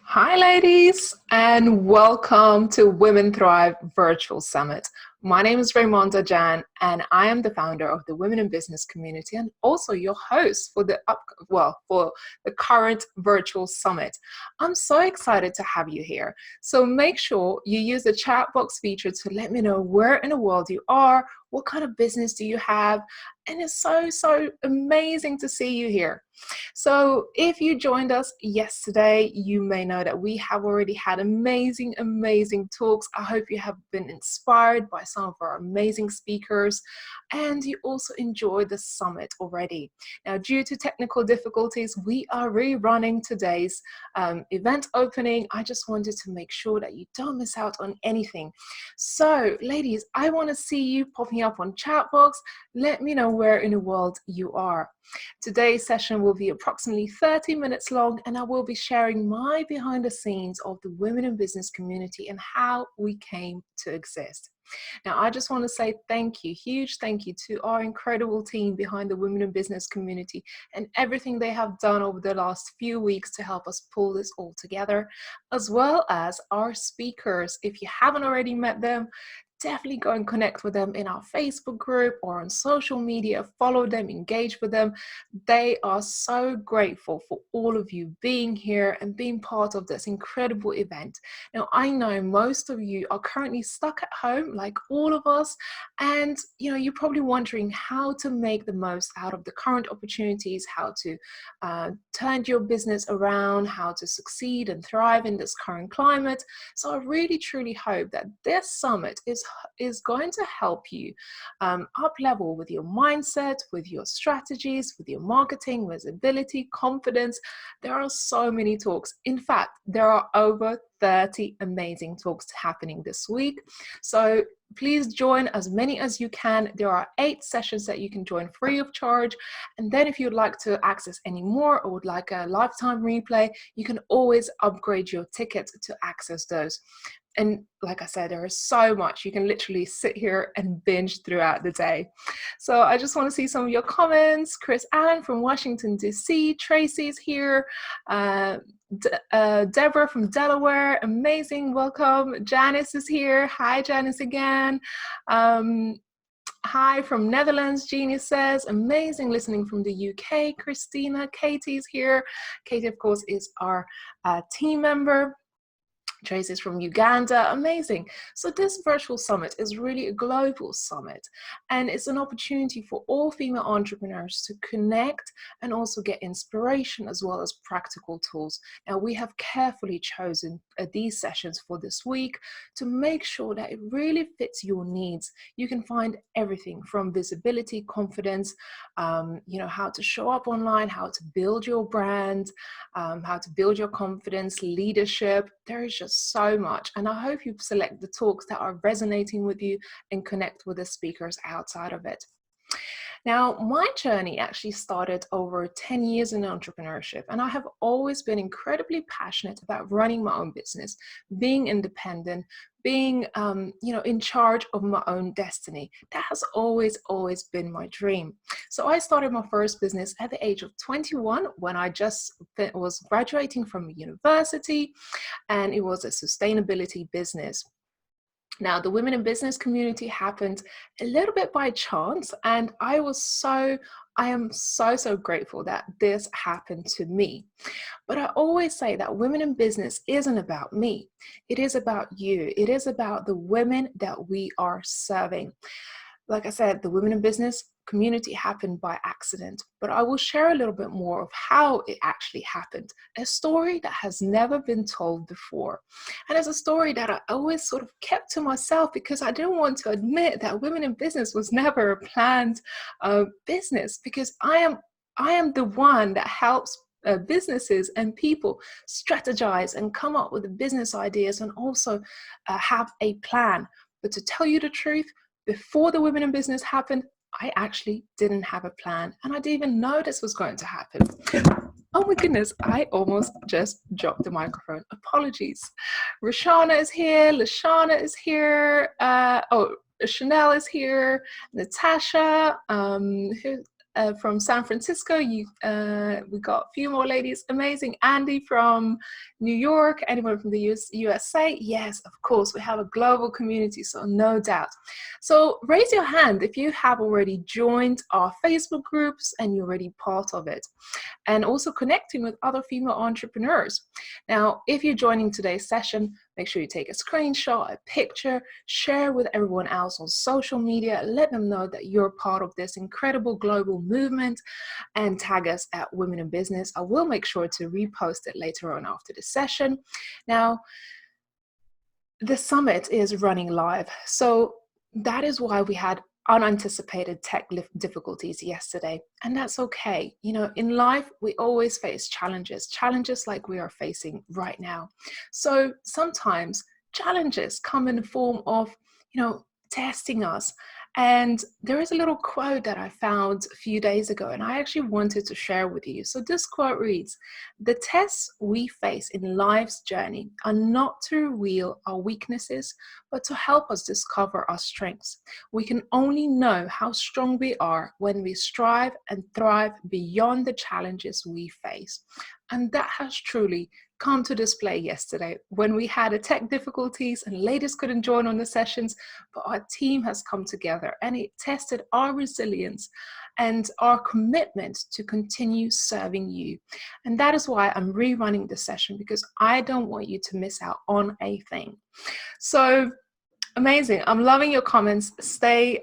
Hi, ladies, and welcome to Women Thrive Virtual Summit. My name is Raimonda Jan, and I am the founder of the Women in Business community and also your host for for the current virtual summit. I'm so excited to have you here. So make sure you use the chat box feature to let me know where in the world you are, what kind of business do you have, and it's so amazing to see you here. So if you joined us yesterday, you may know that we have already had amazing talks. I hope you have been inspired by some of our amazing speakers and you also enjoyed the summit already. Now, due to technical difficulties, we are rerunning today's event opening. I just wanted to make sure that you don't miss out on anything. So ladies, I want to see you popping up on chat box. Let me know where in the world you are. Today's session will be approximately 30 minutes long, and I will be sharing my behind the scenes of the Women in Business community and how we came to exist. Now, I just want to say thank you, huge thank you to our incredible team behind the Women in Business community and everything they have done over the last few weeks to help us pull this all together, as well as our speakers. If you haven't already met them, definitely go and connect with them in our Facebook group or on social media. Follow them, engage with them. They are so grateful for all of you being here and being part of this incredible event. Now, I know most of you are currently stuck at home like all of us, and you're probably wondering how to make the most out of the current opportunities, how to turn your business around, how to succeed and thrive in this current climate. So I really truly hope that this summit is going to help you up level with your mindset, with your strategies, with your marketing, visibility, confidence. There are so many talks. In fact, there are over 30 amazing talks happening this week. So please join as many as you can. There are 8 sessions that you can join free of charge. And then if you'd like to access any more or would like a lifetime replay, you can always upgrade your ticket to access those. And like I said, there is so much. You can literally sit here and binge throughout the day. So I just want to see some of your comments. Chris Allen from Washington, D.C. Tracy's here. Deborah from Delaware, amazing, welcome. Janice is here. Hi, Janice again. Hi from Netherlands, Genius says, amazing listening from the UK. Christina, Katie's here. Katie, of course, is our team member. Tracy's from Uganda, amazing. So this virtual summit is really a global summit, and it's an opportunity for all female entrepreneurs to connect and also get inspiration as well as practical tools. Now, we have carefully chosen these sessions for this week to make sure that it really fits your needs. You can find everything from visibility, confidence, how to show up online, how to build your brand, how to build your confidence, leadership. There is just so much, and I hope you select the talks that are resonating with you and connect with the speakers outside of it. Now, my journey actually started over 10 years in entrepreneurship, and I have always been incredibly passionate about running my own business, being independent, being in charge of my own destiny. That has always been my dream. So I started my first business at the age of 21 when I just was graduating from university, and it was a sustainability business. Now, the Women in Business community happened a little bit by chance, and I am so grateful that this happened to me. But I always say that Women in Business isn't about me. It is about you. It is about the women that we are serving. Like I said, the Women in Business community happened by accident, but I will share a little bit more of how it actually happened. A story that has never been told before. And it's a story that I always sort of kept to myself because I didn't want to admit that Women in Business was never a planned business, because I am the one that helps businesses and people strategize and come up with the business ideas and also have a plan. But to tell you the truth, before the Women in Business happened, I actually didn't have a plan, and I didn't even know this was going to happen. Oh my goodness, I almost just dropped the microphone. Apologies. Rashana is here, Lashana is here, Chanel is here, Natasha, from San Francisco. We got a few more ladies. Amazing. Andy from New York. Anyone from the USA? Yes, of course. We have a global community, so no doubt. So raise your hand if you have already joined our Facebook groups and you're already part of it, and also connecting with other female entrepreneurs. Now, if you're joining today's session, make sure you take a screenshot, a picture, share with everyone else on social media, let them know that you're part of this incredible global movement, and tag us at Women in Business. I will make sure to repost it later on after the session. Now, the summit is running live, so that is why we had unanticipated tech difficulties yesterday, and that's okay. You know, in life we always face challenges like we are facing right now. So sometimes challenges come in the form of, you know, testing us. And there is a little quote that I found a few days ago, and I actually wanted to share with you. So this quote reads, "The tests we face in life's journey are not to reveal our weaknesses, but to help us discover our strengths. We can only know how strong we are when we strive and thrive beyond the challenges we face." And that has truly come to display yesterday when we had a tech difficulties and ladies couldn't join on the sessions, but our team has come together and it tested our resilience and our commitment to continue serving you. And that is why I'm rerunning the session, because I don't want you to miss out on a thing. So amazing. I'm loving your comments. Stay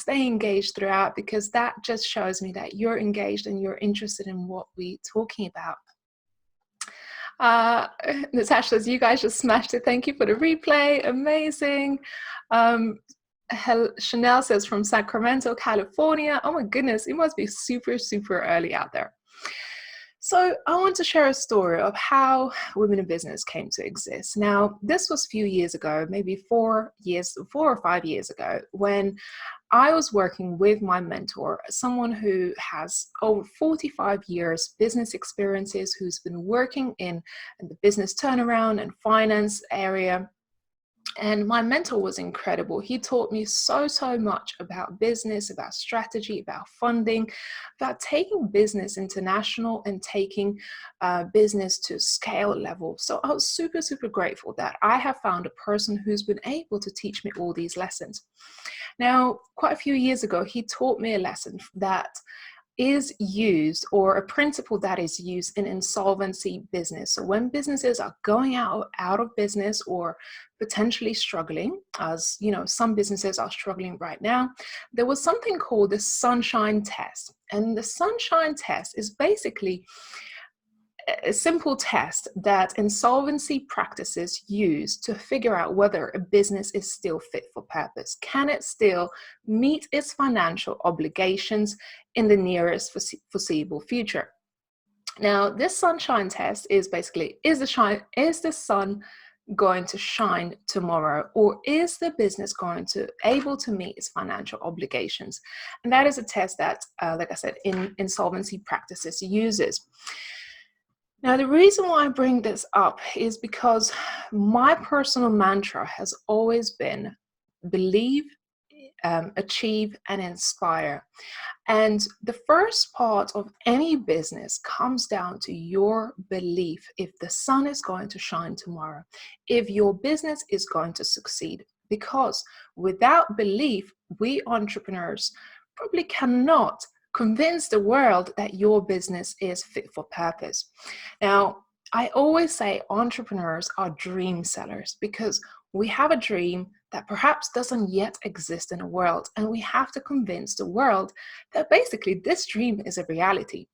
engaged throughout, because that just shows me that you're engaged and you're interested in what we're talking about. Natasha says, "You guys just smashed it. Thank you for the replay. Amazing." Chanel says, "From Sacramento, California." Oh my goodness, it must be super, super early out there. So I want to share a story of how Women in Business came to exist. Now, this was a few years ago, maybe 4 or 5 years ago, when I was working with my mentor, someone who has over 45 years business experiences, who's been working in the business turnaround and finance area. And my mentor was incredible. He taught me so much about business, about strategy, about funding, about taking business international and taking business to scale level. So I was super, super grateful that I have found a person who's been able to teach me all these lessons. Now, quite a few years ago, he taught me a lesson that is used, or a principle that is used in insolvency business. So when businesses are going out of business or potentially struggling, as you know, some businesses are struggling right now, there was something called the sunshine test. And the sunshine test is basically a simple test that insolvency practices use to figure out whether a business is still fit for purpose. Can it still meet its financial obligations in the nearest foreseeable future? Now, this sunshine test is basically, is the sun going to shine tomorrow, or is the business going to able to meet its financial obligations? And that is a test that, like I said, in insolvency practices uses. Now, the reason why I bring this up is because my personal mantra has always been believe, achieve, and inspire. And the first part of any business comes down to your belief if the sun is going to shine tomorrow, if your business is going to succeed. Because without belief, we entrepreneurs probably cannot convince the world that your business is fit for purpose. Now, I always say entrepreneurs are dream sellers, because we have a dream that perhaps doesn't yet exist in the world, and we have to convince the world that basically this dream is a reality.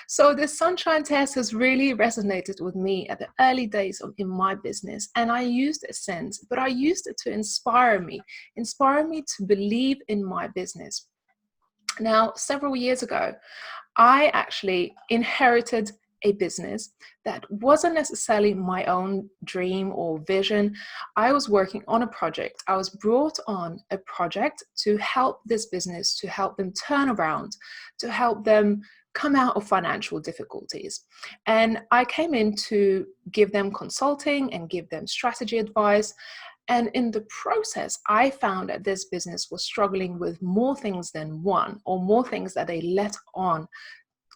So the sunshine test has really resonated with me at the early days in my business, and I used it since, but I used it to inspire me to believe in my business. Now, several years ago, I actually inherited a business that wasn't necessarily my own dream or vision. I was working on a project. I was brought on a project to help this business, to help them turn around, to help them come out of financial difficulties. And I came in to give them consulting and give them strategy advice. And in the process, I found that this business was struggling with more things than one, or more things that they let on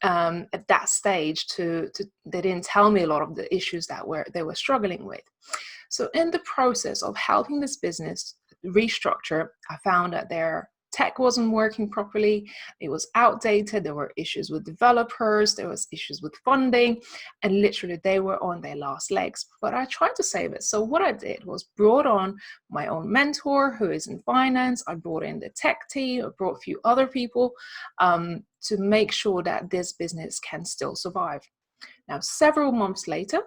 at that stage they didn't tell me a lot of the issues that they were struggling with. So in the process of helping this business restructure, I found that their tech wasn't working properly. It was outdated. There were issues with developers. There was issues with funding, and literally they were on their last legs. But I tried to save it. So what I did was brought on my own mentor who is in finance. I brought in the tech team. I brought a few other people to make sure that this business can still survive. Now, several months later,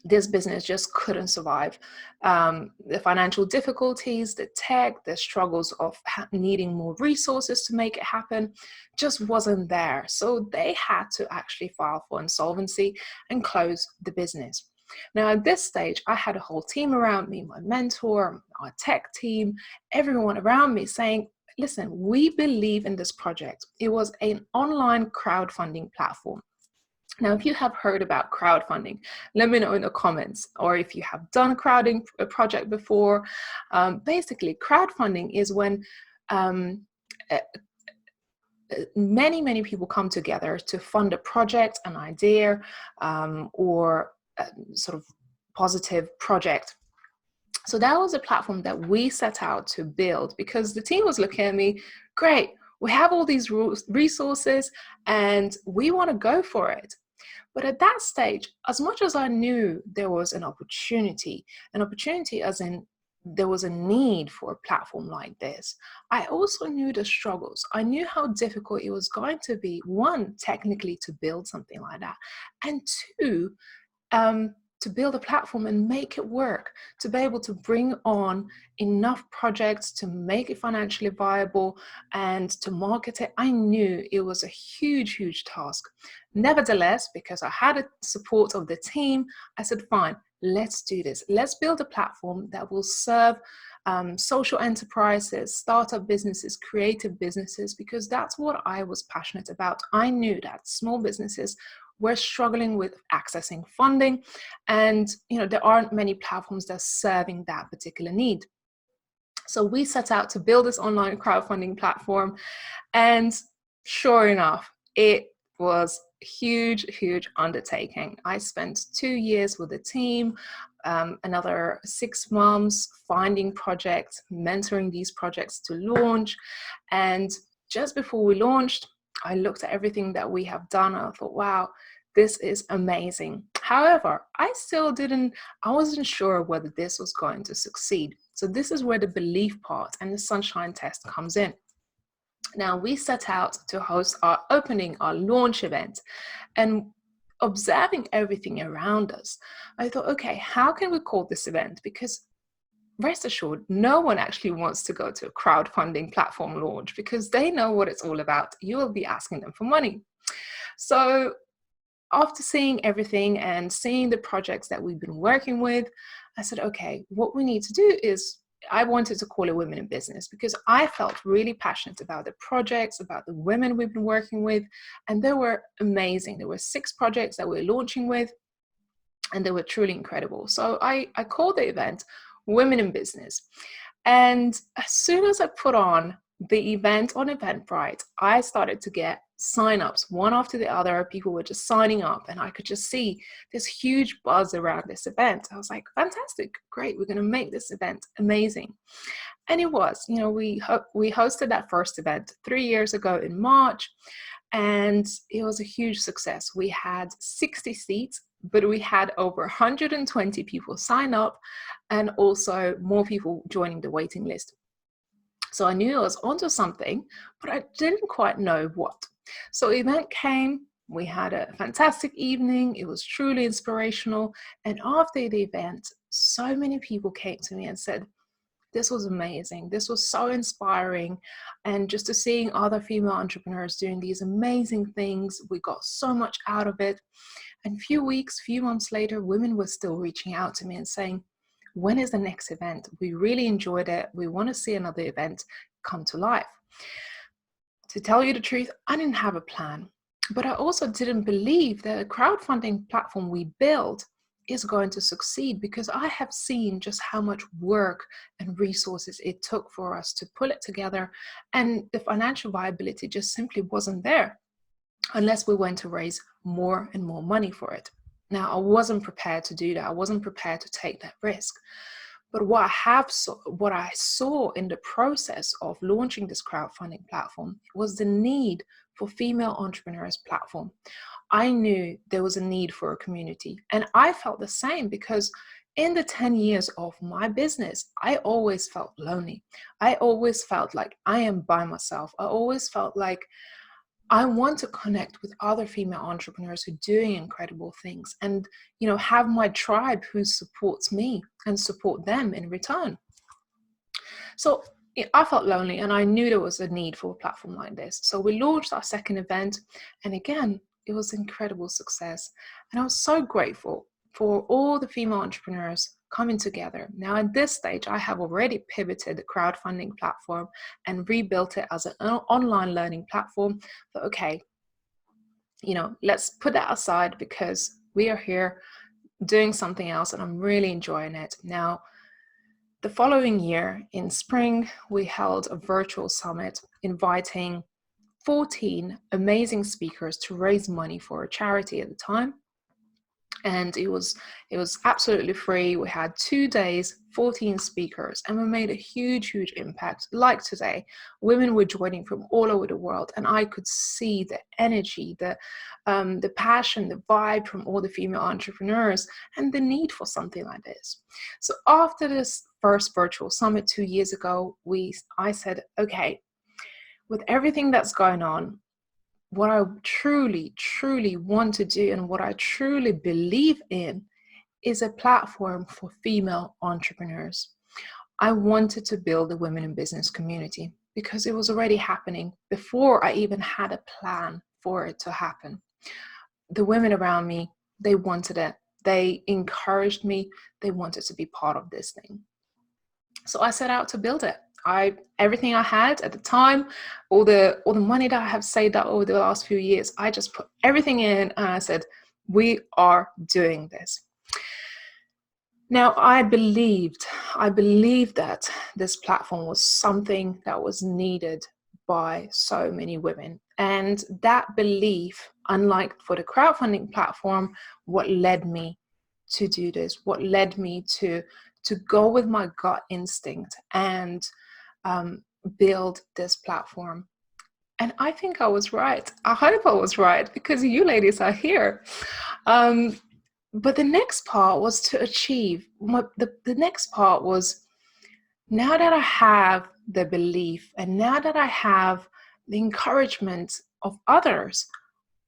this business just couldn't survive. The financial difficulties, the tech, the struggles of needing more resources to make it happen just wasn't there. So they had to actually file for insolvency and close the business. Now, at this stage, I had a whole team around me, my mentor, our tech team, everyone around me saying, listen, we believe in this project. It was an online crowdfunding platform. Now, if you have heard about crowdfunding, let me know in the comments, or if you have done a project before. Basically, crowdfunding is when many people come together to fund a project, an idea, or a sort of positive project. So that was a platform that we set out to build because the team was looking at me, great, we have all these resources and we want to go for it. But at that stage, as much as I knew there was an opportunity as in there was a need for a platform like this, I also knew the struggles. I knew how difficult it was going to be, one, technically to build something like that, and two, to build a platform and make it work, to be able to bring on enough projects to make it financially viable and to market it. I knew it was a huge task. Nevertheless, because I had the support of the team, I said, fine, let's do this. Let's build a platform that will serve social enterprises, startup businesses, creative businesses, because that's what I was passionate about. I knew that small businesses were struggling with accessing funding, and there aren't many platforms that are serving that particular need. So we set out to build this online crowdfunding platform, and sure enough, it was a huge undertaking. I spent 2 years with the team, another 6 months finding projects, mentoring these projects to launch. And just before we launched, I looked at everything that we have done and I thought, wow, this is amazing. However, I wasn't sure whether this was going to succeed. So this is where the belief part and the sunshine test comes in. Now, we set out to host our launch event, and observing everything around us, I thought, okay, how can we call this event? Because rest assured, no one actually wants to go to a crowdfunding platform launch because they know what it's all about. You will be asking them for money. So after seeing everything and seeing the projects that we've been working with, I said, okay, what we need to do is, I wanted to call it Women in Business because I felt really passionate about the projects, about the women we've been working with, and they were amazing. There were 6 projects that we're launching with, and they were truly incredible. So I called the event Women in Business. And as soon as I put on the event on Eventbrite, I started to get signups one after the other. People were just signing up, and I could just see this huge buzz around this event. I was like, fantastic, great, we're going to make this event amazing. And it was, we hosted that first event 3 years ago in March, and it was a huge success. We had 60 seats, but we had over 120 people sign up and also more people joining the waiting list. So I knew I was onto something, but I didn't quite know what. So the event came, we had a fantastic evening, it was truly inspirational. And after the event, so many people came to me and said, this was amazing, this was so inspiring. And just to seeing other female entrepreneurs doing these amazing things, we got so much out of it. And few months later, women were still reaching out to me and saying, when is the next event? We really enjoyed it. We want to see another event come to life. To tell you the truth, I didn't have a plan, but I also didn't believe that a crowdfunding platform we built is going to succeed, because I have seen just how much work and resources it took for us to pull it together, and the financial viability just simply wasn't there unless we went to raise more and more money for it. Now, I wasn't prepared to do that. I wasn't prepared to take that risk. But what I saw in the process of launching this crowdfunding platform was the need for female entrepreneurs platform. I knew there was a need for a community, and I felt the same, because in the 10 years of my business, I always felt lonely. I always felt like I am by myself. I always felt like I want to connect with other female entrepreneurs who are doing incredible things, and, have my tribe who supports me and support them in return. So I felt lonely, and I knew there was a need for a platform like this. So we launched our second event, and again, it was incredible success. And I was so grateful for all the female entrepreneurs coming together. Now, at this stage, I have already pivoted the crowdfunding platform and rebuilt it as an online learning platform. But okay, let's put that aside, because we are here doing something else, and I'm really enjoying it. Now, the following year in spring, we held a virtual summit inviting 14 amazing speakers to raise money for a charity at the time. And it was absolutely free. We had 2 days, 14 speakers, and we made a huge impact. Like today, women were joining from all over the world, and I could see the energy, the passion, the vibe from all the female entrepreneurs, and the need for something like this. So after this first virtual summit 2 years ago, I said, okay, with everything that's going on, what I truly want to do, and what I truly believe in, is a platform for female entrepreneurs. I wanted to build a women in business community, because it was already happening before I even had a plan for it to happen. The women around me, they wanted it. They encouraged me. They wanted to be part of this thing. So I set out to build it. Everything I had at the time, all the money that I have saved up over the last few years, I just put everything in, and I said, we are doing this. Now, I believed that this platform was something that was needed by so many women. And that belief, unlike for the crowdfunding platform, what led me to do this, what led me to go with my gut instinct and build this platform. And I think I was right. I hope I was right, because you ladies are here. But the next part was to achieve. The next part was, now that I have the belief, and now that I have the encouragement of others,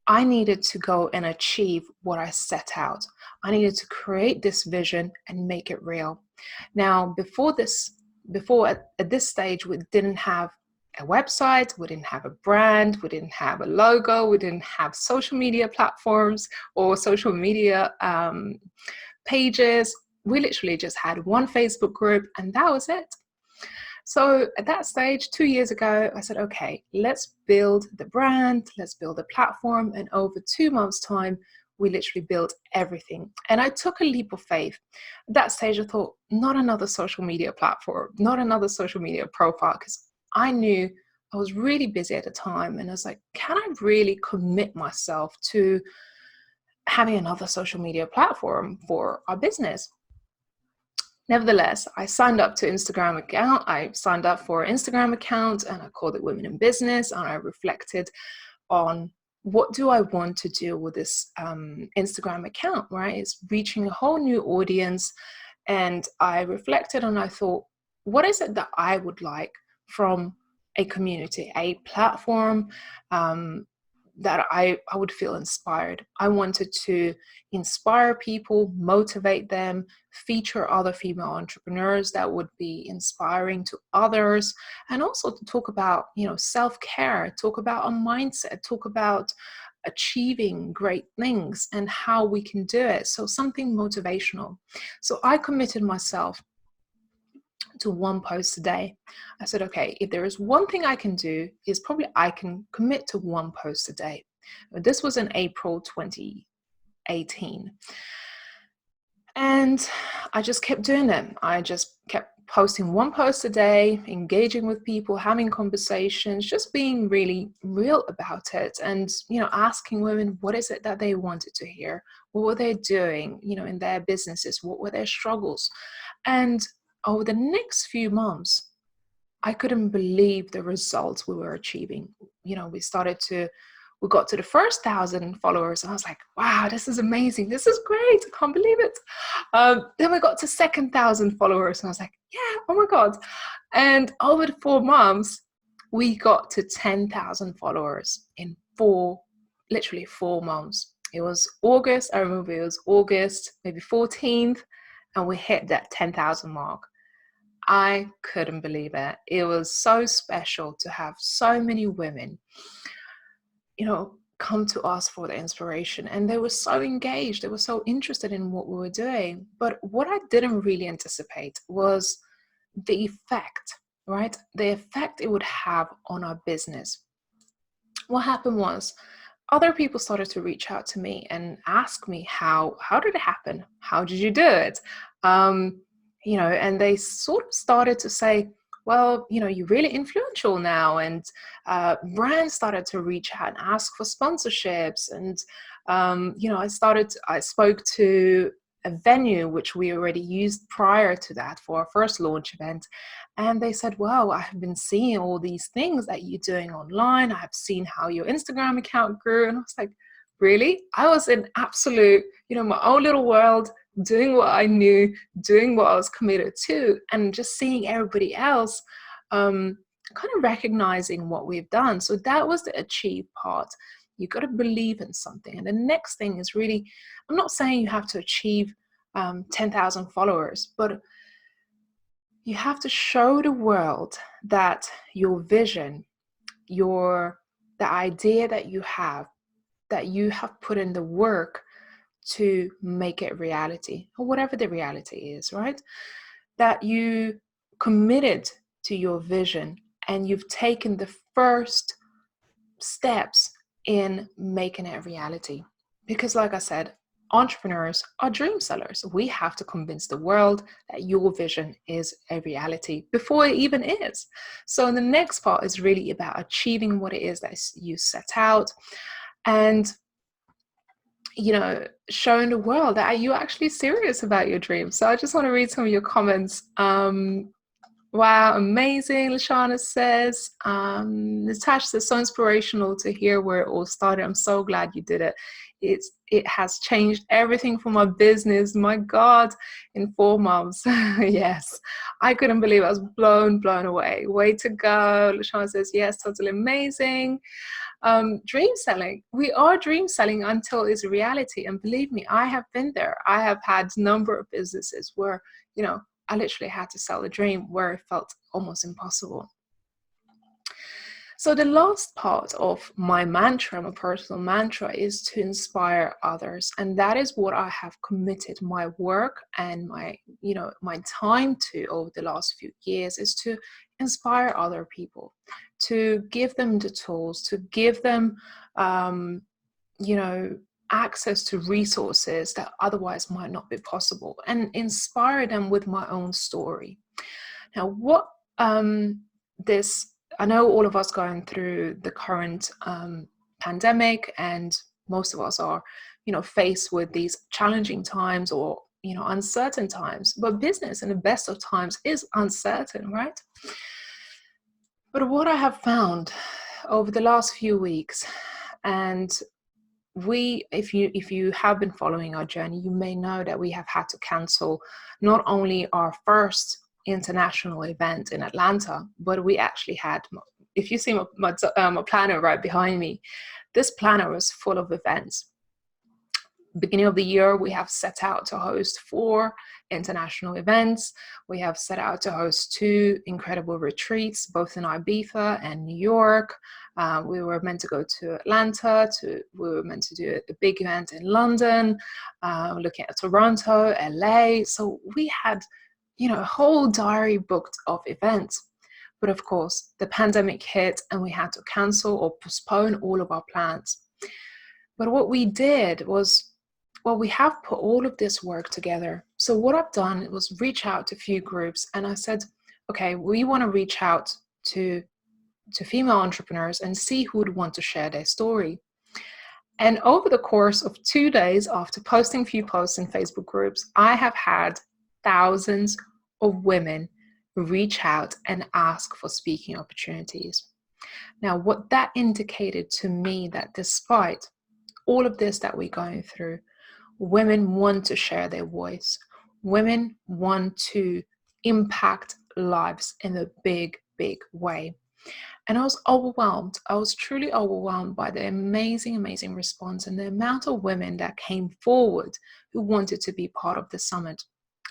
I needed to go and achieve what I set out. I needed to create this vision and make it real. Now, at this stage, we didn't have a website, we didn't have a brand, we didn't have a logo, we didn't have social media platforms or social media pages. We literally just had one Facebook group, and that was it. So at that stage, 2 years ago, I said, okay, let's build the brand, let's build a platform. And over 2 months' time, we literally built everything. And I took a leap of faith. At that stage, I thought, not another social media platform, not another social media profile, because I knew I was really busy at the time. And I was like, can I really commit myself to having another social media platform for our business? Nevertheless, I signed up to Instagram account. I signed up for an Instagram account, and I called it Women in Business. And I reflected on, what do I want to do with this Instagram account, right? It's reaching a whole new audience. And I reflected, and I thought, what is it that I would like from a community, a platform that I would feel inspired. I wanted to inspire people, motivate them, feature other female entrepreneurs that would be inspiring to others, and also to talk about, self-care, talk about a mindset, talk about achieving great things and how we can do it. So something motivational. So I committed myself to one post a day. I said, okay, if there is one thing I can do, is probably I can commit to one post a day. This was in April 2018. And I just kept doing it. I just kept posting one post a day, engaging with people, having conversations, just being really real about it. And, asking women, what is it that they wanted to hear? What were they doing, in their businesses? What were their struggles? And over the next few months, I couldn't believe the results we were achieving. We got to the first 1,000 followers, and I was like, wow, this is amazing. This is great. I can't believe it. Then we got to second 1,000 followers, and I was like, yeah, oh my God. And over the 4 months, we got to 10,000 followers in literally 4 months. It was August. I remember it was August, maybe 14th, and we hit that 10,000 mark. I couldn't believe it. It was so special to have so many women, come to us for the inspiration. And they were so engaged. They were so interested in what we were doing. But what I didn't really anticipate was the effect, right? The effect it would have on our business. What happened was other people started to reach out to me and ask me, how did it happen? How did you do it? And they sort of started to say, well, you're really influential now. And brands started to reach out and ask for sponsorships. And, I spoke to a venue which we already used prior to that for our first launch event. And they said, well, I have been seeing all these things that you're doing online. I have seen how your Instagram account grew. And I was like, really? I was in absolute, my own little world, doing what I knew, doing what I was committed to, and just seeing everybody else kind of recognizing what we've done. So that was the achieve part. You got to believe in something. And the next thing is really, I'm not saying you have to achieve 10,000 followers, but you have to show the world that your vision, the idea that you have put in the work to make it reality, or whatever the reality is, right? That you committed to your vision and you've taken the first steps in making it a reality. Because like I said, entrepreneurs are dream sellers. We have to convince the world that your vision is a reality before it even is. So the next part is really about achieving what it is that you set out, and showing the world that you're actually serious about your dreams. So I just want to read some of your comments. Wow, amazing, Lashana says. Natasha says, so inspirational to hear where it all started. I'm so glad you did it. It has changed everything for my business. My God, in 4 months. Yes, I couldn't believe it. I was blown away. Way to go. Lashana says, yes, totally amazing. Dream selling. We are dream selling until it's a reality. And believe me, I have been there. I have had a number of businesses where, I literally had to sell a dream where it felt almost impossible. So the last part of my mantra, my personal mantra, is to inspire others. And that is what I have committed my work and my time to over the last few years, is to inspire other people, to give them the tools, to give them, access to resources that otherwise might not be possible, and inspire them with my own story. Now, what I know all of us going through the current pandemic, and most of us are, faced with these challenging times or, uncertain times. But business in the best of times is uncertain, right? But what I have found over the last few weeks, and if you have been following our journey, you may know that we have had to cancel not only our first international event in Atlanta, but we actually had, if you see my planner right behind me, this planner was full of events. Beginning of the year, we have set out to host 4 international events. We have set out to host 2 incredible retreats, both in Ibiza and New York. We were meant to go to Atlanta. We were meant to do a big event in London, looking at Toronto, LA. So we had, a whole diary booked of events. But of course, the pandemic hit and we had to cancel or postpone all of our plans. But what we did was, Well, we have put all of this work together. So what I've done was reach out to a few groups, and I said, okay, we want to reach out to female entrepreneurs and see who would want to share their story. And over the course of 2 days after posting a few posts in Facebook groups, I have had thousands of women reach out and ask for speaking opportunities. Now, what that indicated to me, that despite all of this that we're going through, women want to share their voice. Women want to impact lives in a big, big way. And I was overwhelmed. I was truly overwhelmed by the amazing, amazing response and the amount of women that came forward who wanted to be part of the summit.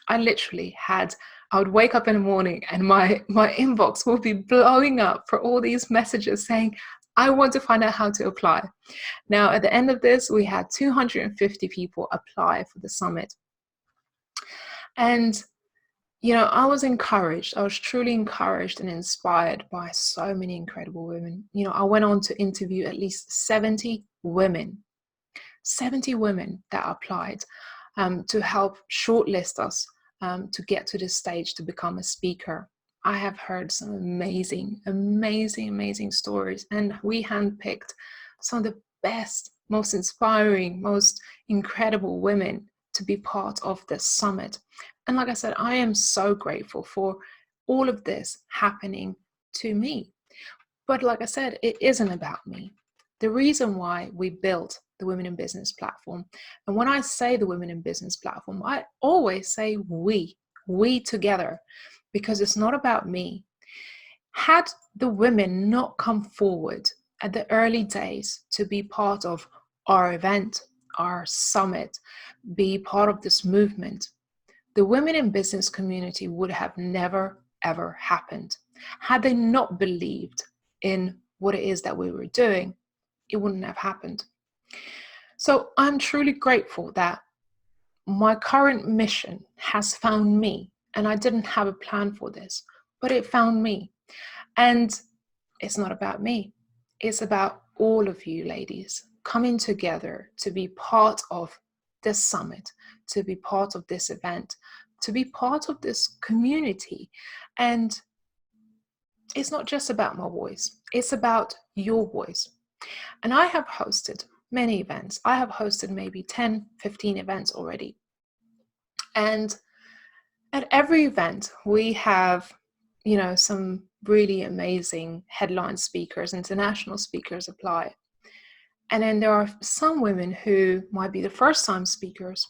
I would wake up in the morning and my inbox would be blowing up for all these messages saying, I want to find out how to apply. Now, at the end of this, we had 250 people apply for the summit. And I was encouraged. I was truly encouraged and inspired by so many incredible women. I went on to interview at least 70 women that applied to help shortlist us to get to this stage to become a speaker. I have heard some amazing, amazing, amazing stories, and we handpicked some of the best, most inspiring, most incredible women to be part of this summit. And like I said, I am so grateful for all of this happening to me. But like I said, it isn't about me. The reason why we built the Women in Business platform, and when I say the Women in Business platform, I always say we together, because it's not about me. Had the women not come forward at the early days to be part of our event, our summit, be part of this movement, the Women in Business community would have never, ever happened. Had they not believed in what it is that we were doing, it wouldn't have happened. So I'm truly grateful that my current mission has found me, and I didn't have a plan for this, but it found me. And it's not about me. It's about all of you ladies coming together to be part of this summit, to be part of this event, to be part of this community. And it's not just about my voice, it's about your voice. And I have hosted many events. I have hosted maybe 10, 15 events already. And at every event, we have, some really amazing headline speakers, international speakers apply. And then there are some women who might be the first time speakers.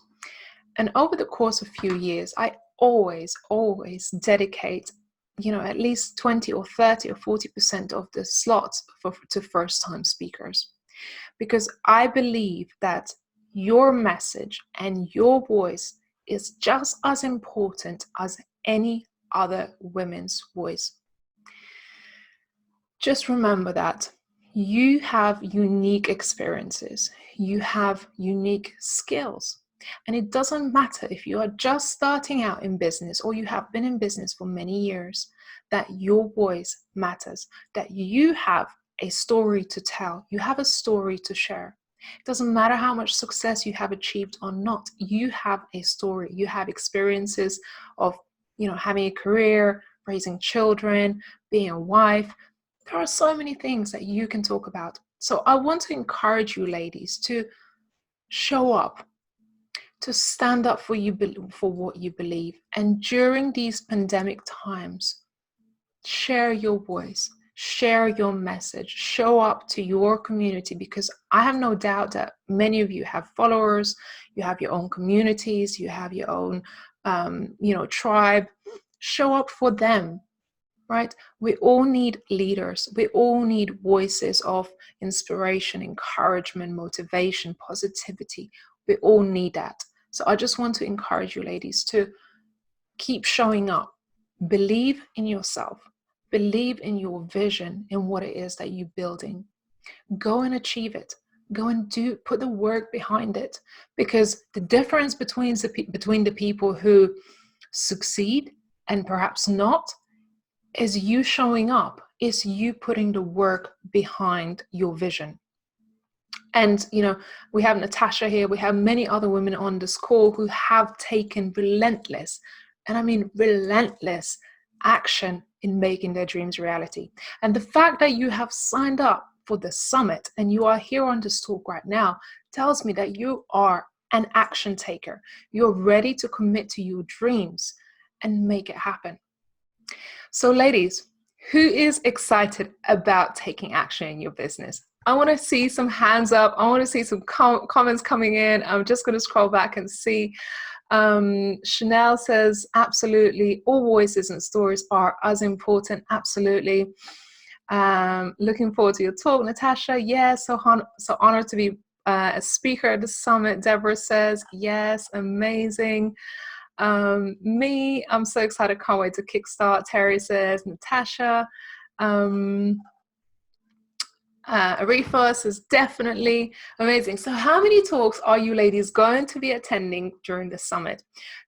And over the course of a few years, I always dedicate, at least 20 or 30 or 40% of the slots to first time speakers. Because I believe that your message and your voice is just as important as any other women's voice. Just remember that you have unique experiences, you have unique skills, and it doesn't matter if you are just starting out in business or you have been in business for many years, that your voice matters, that you have a story to tell, you have a story to share. It doesn't matter how much success you have achieved or not, you have a story, you have experiences of, having a career, raising children, being a wife. There are so many things that you can talk about. So I want to encourage you ladies to show up, to stand up for what you believe. And during these pandemic times, share your voice, share your message, show up to your community, because I have no doubt that many of you have followers, you have your own communities, you have your own, tribe. Show up for them, right? We all need leaders. We all need voices of inspiration, encouragement, motivation, positivity. We all need that. So I just want to encourage you ladies to keep showing up. Believe in yourself. Believe in your vision, in what it is that you're building. Go and achieve it. Go and put the work behind it. Because the difference between the people who succeed and perhaps not is you showing up, is you putting the work behind your vision. And, we have Natasha here, we have many other women on this call who have taken relentless, and I mean relentless, action in making their dreams reality. And the fact that you have signed up for the summit and you are here on this talk right now tells me that you are an action taker. You're ready to commit to your dreams and make it happen. So, ladies, who is excited about taking action in your business? I want to see some hands up. I want to see some comments coming in. I'm just going to scroll back and see. Chanel says, absolutely, all voices and stories are as important. Absolutely. Looking forward to your talk, Natasha. Yes, so honored to be a speaker at the summit. Deborah says, yes, amazing. Me, I'm so excited, can't wait to kickstart. Terry says, Natasha. Arifa says, definitely amazing. So how many talks are you ladies going to be attending during the summit?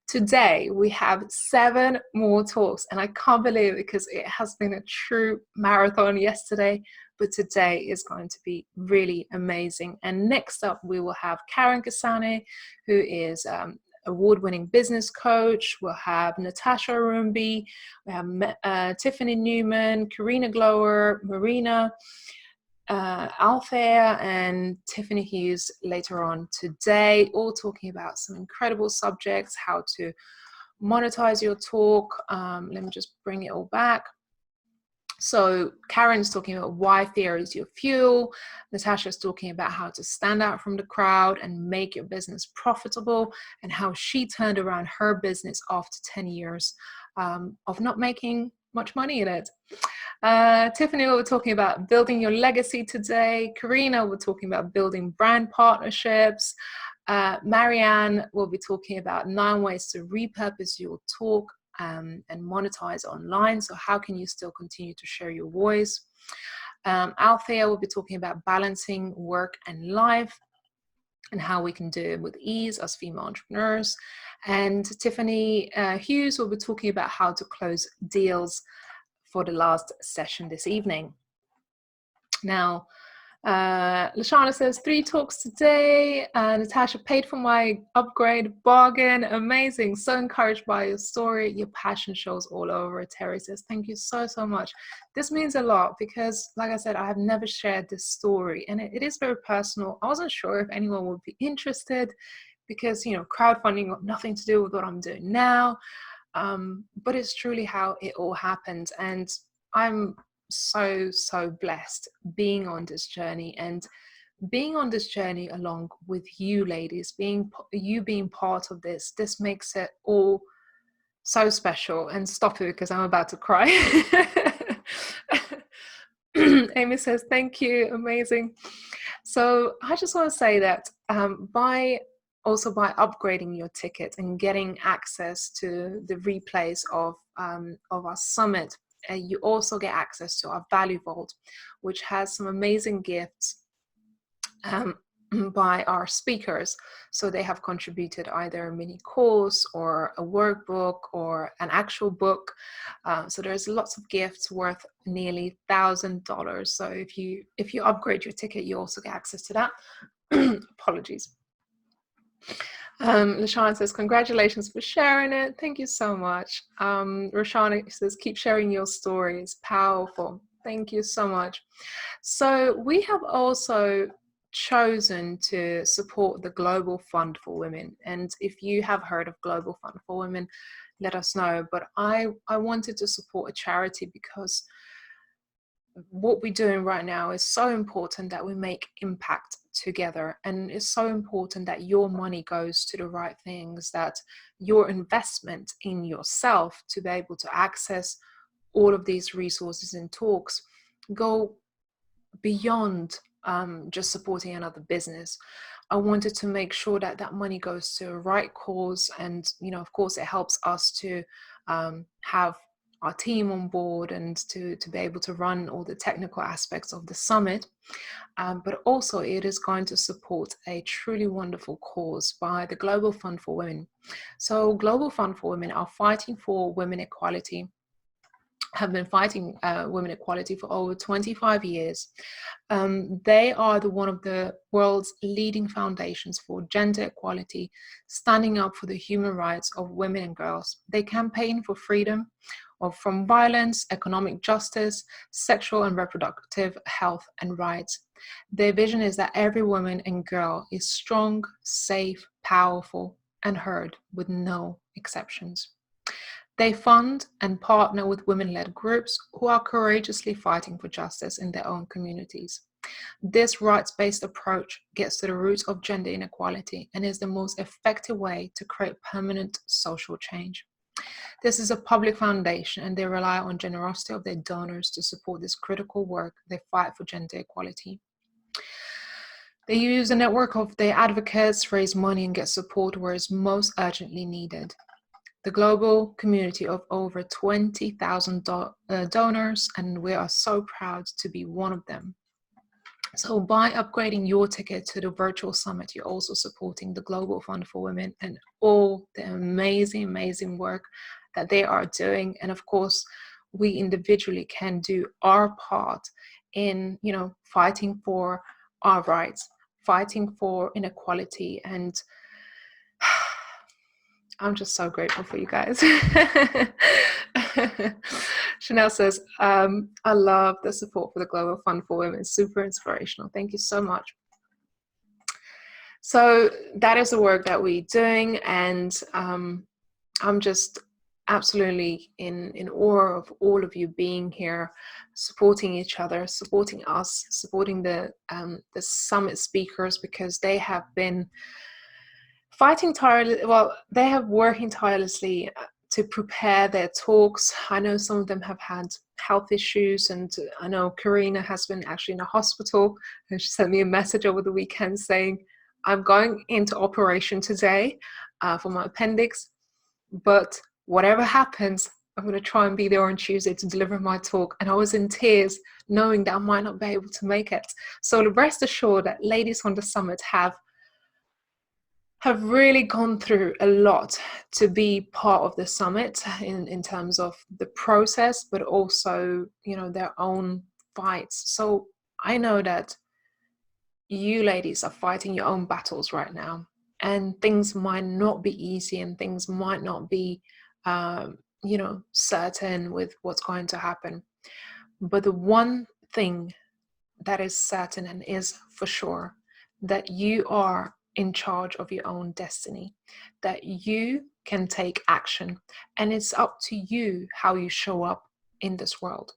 Today, we have 7 more talks, and I can't believe it because it has been a true marathon yesterday, but today is going to be really amazing. And next up, we will have Karen Kasane, who is award-winning business coach. We'll have Natasha Rumbi, we have Tiffany Newman, Karina Glower, Marina, Althea and Tiffany Hughes later on today, all talking about some incredible subjects, how to monetize your talk. Let me just bring it all back. So Karen's talking about why fear is your fuel. Natasha's talking about how to stand out from the crowd and make your business profitable, and how she turned around her business after 10 years of not making much money in it. Tiffany, we're talking about building your legacy today. Karina, we're talking about building brand partnerships. Marianne will be talking about 9 ways to repurpose your talk and monetize online. So how can you still continue to share your voice? Althea will be talking about balancing work and life and how we can do it with ease as female entrepreneurs. And Tiffany Hughes will be talking about how to close deals for the last session this evening. Now, Lashana says 3 talks today. Natasha, paid for my upgrade, bargain, amazing. So encouraged by your story. Your passion shows all over it. Terry says, thank you so much. This means a lot because, like I said, I have never shared this story, and it is very personal. I wasn't sure if anyone would be interested because, crowdfunding got nothing to do with what I'm doing now. But it's truly how it all happened, and I'm so blessed being on this journey along with you ladies, being part of this makes it all so special. And stop it because I'm about to cry. Amy says thank you, amazing. So I just want to say that by upgrading your ticket and getting access to the replays of our summit, you also get access to our value vault, which has some amazing gifts by our speakers. So they have contributed either a mini course or a workbook or an actual book. So there's lots of gifts worth nearly $1,000. So if you upgrade your ticket, you also get access to that. Apologies. Lashana says, congratulations for sharing it. Thank you so much. Roshana says, keep sharing your stories. Powerful. Thank you so much. So we have also chosen to support the Global Fund for Women. And if you have heard of Global Fund for Women, let us know. But I wanted to support a charity because what we're doing right now is so important that we make impact together, and it's so important that your money goes to the right things, that your investment in yourself to be able to access all of these resources and talks go beyond just supporting another business. I wanted to make sure that that money goes to the right cause, and of course it helps us to have our team on board and to be able to run all the technical aspects of the summit. But also it is going to support a truly wonderful cause by the Global Fund for Women. So Global Fund for Women are fighting for women equality have been fighting women equality for over 25 years. They are one of the world's leading foundations for gender equality, standing up for the human rights of women and girls. They campaign for freedom from violence, economic justice, sexual and reproductive health and rights. Their vision is that every woman and girl is strong, safe, powerful, and heard with no exceptions. They fund and partner with women-led groups who are courageously fighting for justice in their own communities. This rights-based approach gets to the roots of gender inequality and is the most effective way to create permanent social change. This is a public foundation, and they rely on generosity of their donors to support this critical work. They fight for gender equality. They use a network of their advocates, raise money, and get support where it's most urgently needed. The global community of over 20,000 donors, and we are so proud to be one of them. So by upgrading your ticket to the virtual summit, you're also supporting the Global Fund for Women and all the amazing, amazing work that they are doing. And of course, we individually can do our part in, fighting for our rights, fighting for inequality. And I'm just so grateful for you guys. Chanel says, I love the support for the Global Fund for Women. Super inspirational. Thank you so much. So that is the work that we're doing. And I'm just absolutely in awe of all of you being here, supporting each other, supporting us, supporting the summit speakers, because they have been fighting tirelessly. Well, they have working tirelessly to prepare their talks. I know some of them have had health issues, and I know Karina has been actually in a hospital, and she sent me a message over the weekend saying, I'm going into operation today for my appendix, but whatever happens, I'm going to try and be there on Tuesday to deliver my talk. And I was in tears knowing that I might not be able to make it. So rest assured that ladies on the summit have really gone through a lot to be part of the summit in terms of the process, but also, their own fights. So I know that you ladies are fighting your own battles right now, and things might not be easy, and things might not be, certain with what's going to happen. But the one thing that is certain and is for sure, that you are in charge of your own destiny, that you can take action, and it's up to you how you show up in this world.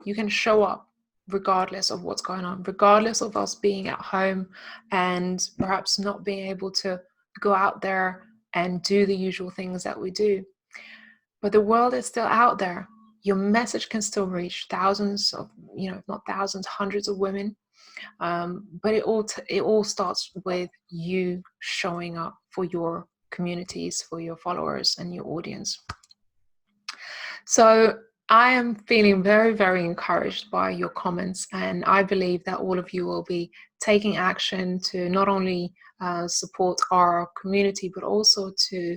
You can show up regardless of what's going on, regardless of us being at home and perhaps not being able to go out there and do the usual things that we do. But the world is still out there. Your message can still reach thousands of, if not thousands, hundreds of women. But it all starts with you showing up for your communities, for your followers and your audience. So I am feeling very, very encouraged by your comments, and I believe that all of you will be taking action to not only support our community, but also to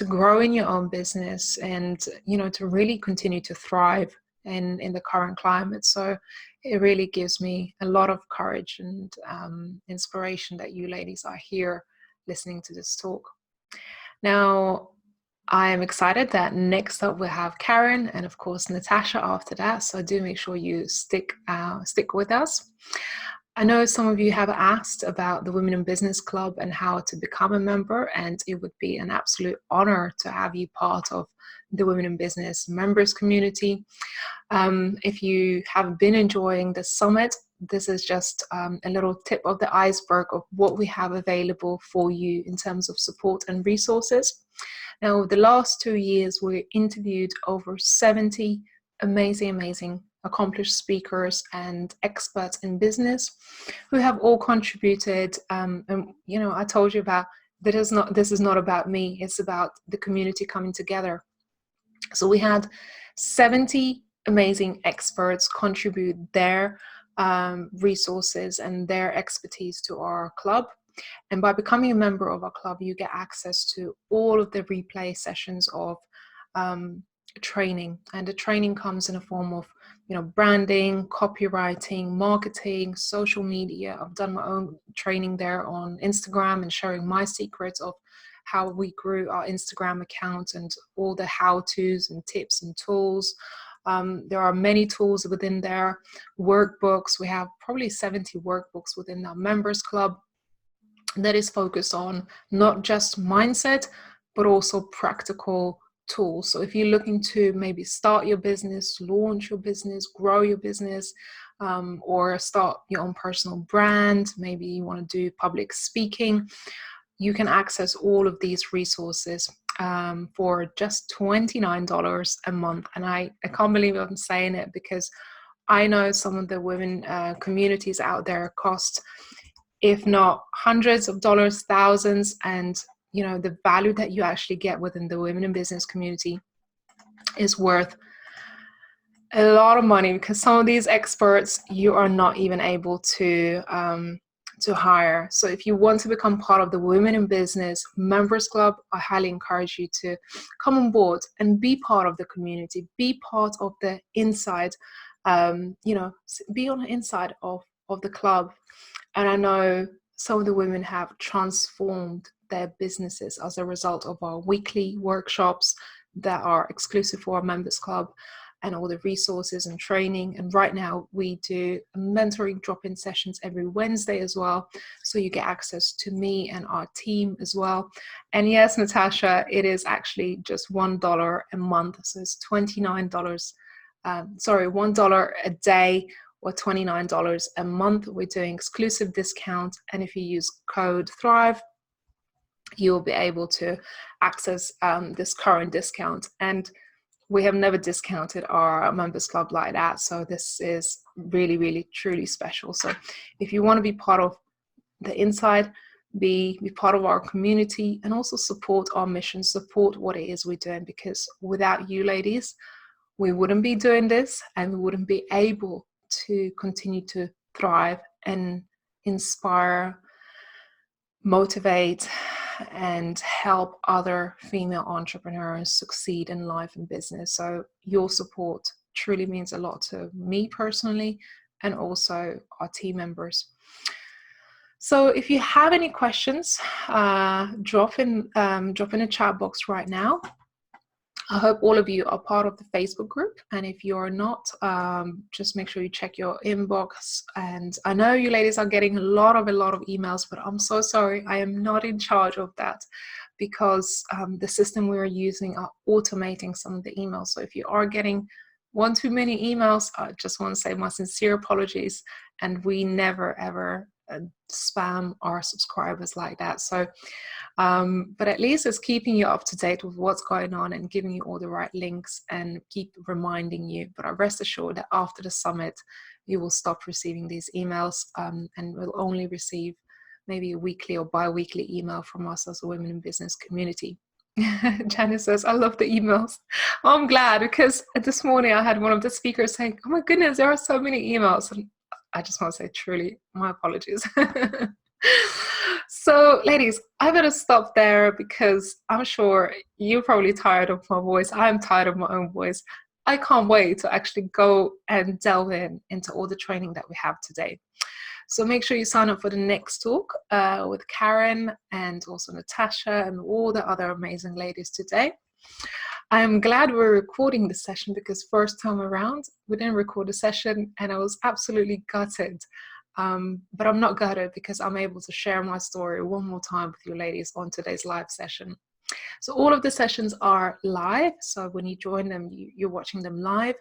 grow in your own business, and to really continue to thrive in the current climate. So it really gives me a lot of courage and inspiration that you ladies are here listening to this talk. Now, I am excited that next up we'll have Karen and of course Natasha after that. So do make sure you stick with us. I know some of you have asked about the Women in Business Club and how to become a member, and it would be an absolute honor to have you part of the Women in Business members community. If you have been enjoying the summit, this is just a little tip of the iceberg of what we have available for you in terms of support and resources. Now, the last 2 years, we interviewed over 70 amazing, accomplished speakers and experts in business who have all contributed. And I told you about that. This is not about me. It's about the community coming together. So we had 70 amazing experts contribute their resources and their expertise to our club. And by becoming a member of our club, you get access to all of the replay sessions of training, and the training comes in a form of branding, copywriting, marketing, social media. I've done my own training there on Instagram and sharing my secrets of how we grew our Instagram account and all the how-tos and tips and tools. There are many tools within there, workbooks. We have probably 70 workbooks within our members club that is focused on not just mindset, but also practical tools. So if you're looking to maybe start your business, launch your business, grow your business, or start your own personal brand, maybe you want to do public speaking, you can access all of these resources for just $29 a month. And I can't believe I'm saying it, because I know some of the women communities out there cost, if not hundreds of dollars, thousands, and the value that you actually get within the women in business community is worth a lot of money, because some of these experts you are not even able to hire. So if you want to become part of the Women in Business Members Club, I highly encourage you to come on board and be part of the community, be part of the inside, be on the inside of the club. And I know some of the women have transformed their businesses as a result of our weekly workshops that are exclusive for our members club, and all the resources and training. And right now we do mentoring drop-in sessions every Wednesday as well. So you get access to me and our team as well. And yes, Natasha, it is actually just $1 a month. So it's $29, $1 a day, or $29 a month. We're doing exclusive discount. And if you use code THRIVE, you'll be able to access this current discount. And we have never discounted our members club like that. So this is really, really, truly special. So if you want to be part of the inside, be part of our community, and also support our mission, support what it is we're doing, because without you ladies, we wouldn't be doing this, and we wouldn't be able to continue to thrive and inspire, motivate, and help other female entrepreneurs succeed in life and business. So your support truly means a lot to me personally, and also our team members. So if you have any questions, drop in a chat box right now. I hope all of you are part of the Facebook group, and if you're not, just make sure you check your inbox. And I know you ladies are getting a lot of emails, but I'm so sorry, I am not in charge of that, because the system we're using are automating some of the emails. So if you are getting one too many emails, I just want to say my sincere apologies, and we never ever spam our subscribers like that. So but at least it's keeping you up to date with what's going on and giving you all the right links and keep reminding you. But I rest assured that after the summit, you will stop receiving these emails, and will only receive maybe a weekly or bi-weekly email from us as a Women in Business community. Janice says, I love the emails. Well, I'm glad, because this morning I had one of the speakers saying, oh my goodness, there are so many emails. And I just want to say, truly, my apologies. So ladies, I better stop there, because I'm sure you're probably tired of my voice. I'm tired of my own voice. I can't wait to actually go and delve into all the training that we have today. So make sure you sign up for the next talk with Karen and also Natasha and all the other amazing ladies today. I'm glad we're recording this session, because first time around, we didn't record a session and I was absolutely gutted. But I'm not gutted, because I'm able to share my story one more time with you ladies on today's live session. So all of the sessions are live. So when you join them, you're watching them live.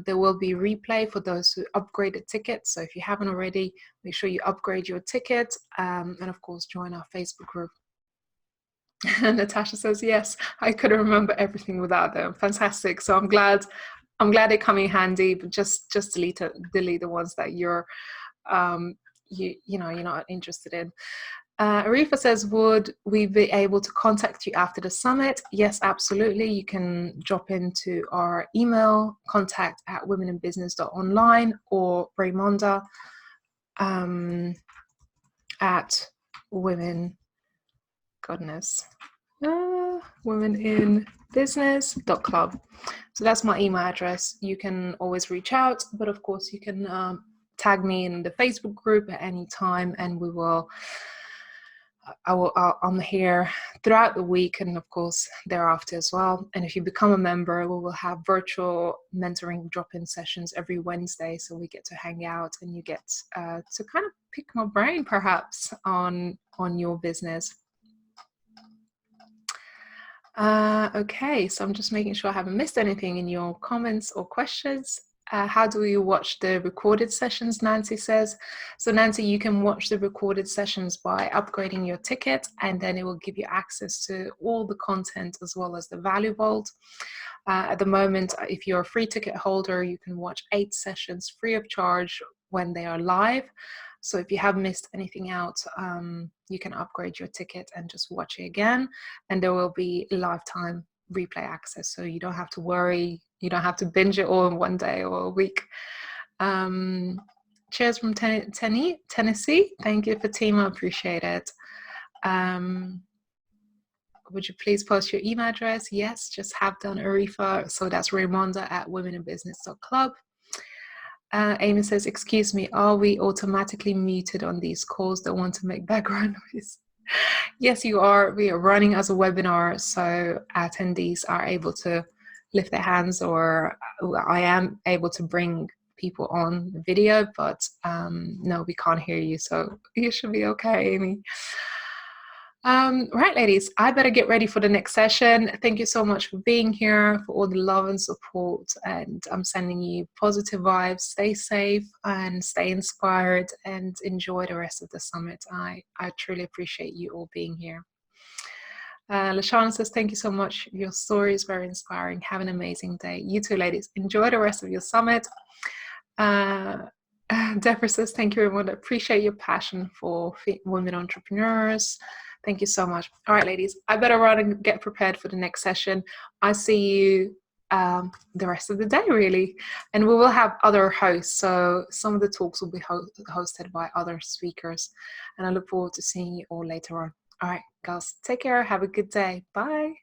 There will be replay for those who upgraded tickets. So if you haven't already, make sure you upgrade your ticket, and of course, join our Facebook group. Natasha says, yes, I couldn't remember everything without them. Fantastic. So I'm glad they come in handy, but just delete the ones that you're you're not interested in. Arifa says, would we be able to contact you after the summit? Yes, absolutely. You can drop into our email, contact@womeninbusiness.online, or Raimonda at women. Goodness. womeninbusiness.club. So that's my email address. You can always reach out, but of course you can tag me in the Facebook group at any time, and I'm here throughout the week and of course thereafter as well. And if you become a member, we will have virtual mentoring drop-in sessions every Wednesday, so we get to hang out and you get to kind of pick my brain perhaps on your business. Okay, so I'm just making sure I haven't missed anything in your comments or questions. How do you watch the recorded sessions, Nancy says. So Nancy, you can watch the recorded sessions by upgrading your ticket, and then it will give you access to all the content as well as the value vault. At the moment, if you're a free ticket holder, you can watch 8 sessions free of charge when they are live. So if you have missed anything out, you can upgrade your ticket and just watch it again, and there will be lifetime replay access, so you don't have to worry, you don't have to binge it all in one day or a week. Cheers from Tennessee. Thank you, Fatima, appreciate it. Would you please post your email address? Yes, just have done, Arifa. So that's Raimonda at womeninbusiness.club. Amy says, excuse me, are we automatically muted on these calls that want to make background noise? Yes, you are. We are running as a webinar, so attendees are able to lift their hands, or I am able to bring people on video, but no, we can't hear you, so you should be okay, Amy. Right, ladies, I better get ready for the next session. Thank you so much for being here, for all the love and support, and I'm sending you positive vibes. Stay safe and stay inspired and enjoy the rest of the summit. I truly appreciate you all being here. Lashana says, thank you so much. Your story is very inspiring. Have an amazing day. You too, ladies. Enjoy the rest of your summit. Deborah says, thank you, everyone. I appreciate your passion for women entrepreneurs. Thank you so much. All right, ladies, I better run and get prepared for the next session. I see you the rest of the day, really. And we will have other hosts. So some of the talks will be hosted by other speakers. And I look forward to seeing you all later on. All right, girls, take care. Have a good day. Bye.